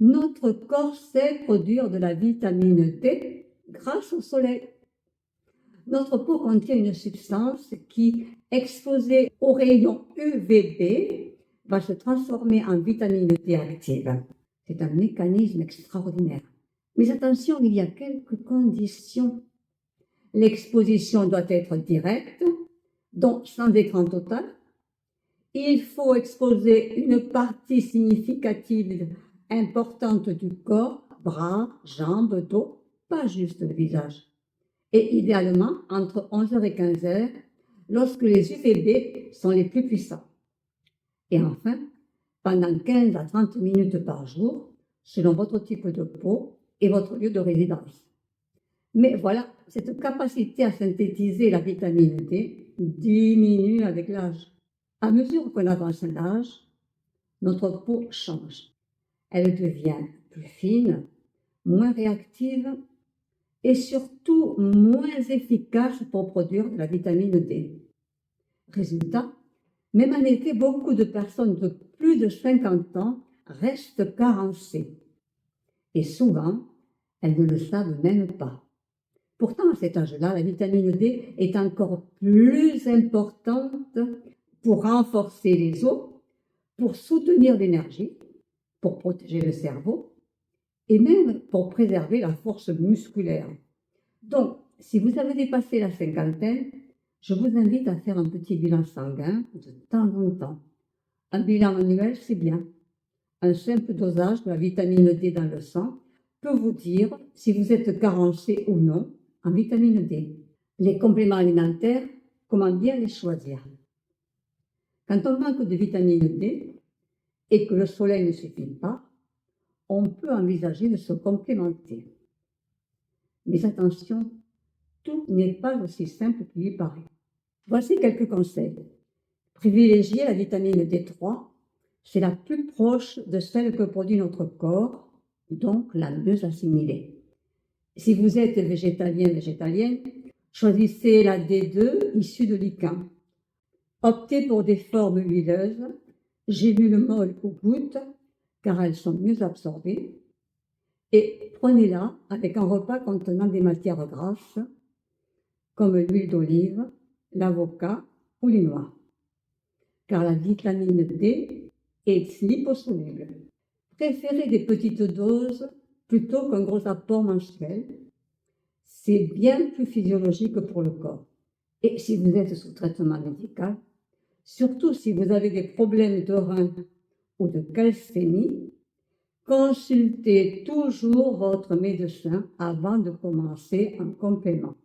notre corps sait produire de la vitamine D grâce au soleil. Notre peau contient une substance qui, exposée aux rayons UVB, va se transformer en vitamine D active. C'est un mécanisme extraordinaire. Mais attention, il y a quelques conditions. L'exposition doit être directe, donc sans écran total. Il faut exposer une partie significative importante du corps, bras, jambes, dos, pas juste le visage. Et idéalement entre 11h et 15h, lorsque les UVB sont les plus puissants. Et enfin, pendant 15 à 30 minutes par jour, selon votre type de peau et votre lieu de résidence. Mais voilà, cette capacité à synthétiser la vitamine D diminue avec l'âge. À mesure qu'on avance l'âge, notre peau change. Elle devient plus fine, moins réactive et surtout moins efficace pour produire de la vitamine D. Résultat, même en été, beaucoup de personnes de plus de 50 ans restent carencées. Et souvent, elles ne le savent même pas. Pourtant, à cet âge-là, la vitamine D est encore plus importante pour renforcer les os, pour soutenir l'énergie, pour protéger le cerveau et même pour préserver la force musculaire. Donc, si vous avez dépassé la cinquantaine, je vous invite à faire un petit bilan sanguin de temps en temps. Un bilan annuel, c'est bien. Un simple dosage de la vitamine D dans le sang peut vous dire si vous êtes carencé ou non en vitamine D. Les compléments alimentaires, comment bien les choisir? Quand on manque de vitamine D et que le soleil ne suffit pas, on peut envisager de se complémenter. Mais attention, tout n'est pas aussi simple qu'il y paraît. Voici quelques conseils. Privilégiez la vitamine D3, c'est la plus proche de celle que produit notre corps, donc la mieux assimilée. Si vous êtes végétalienne, choisissez la D2 issue de lichen. Optez pour des formes huileuses, gélules molles ou gouttes, car elles sont mieux absorbées. Et prenez-la avec un repas contenant des matières grasses, comme l'huile d'olive, l'avocat ou les noix. Car la vitamine D est liposoluble. Préférez des petites doses plutôt qu'un gros apport mensuel. C'est bien plus physiologique pour le corps. Et si vous êtes sous traitement médical, surtout si vous avez des problèmes de reins ou de calcémie, consultez toujours votre médecin avant de commencer un complément.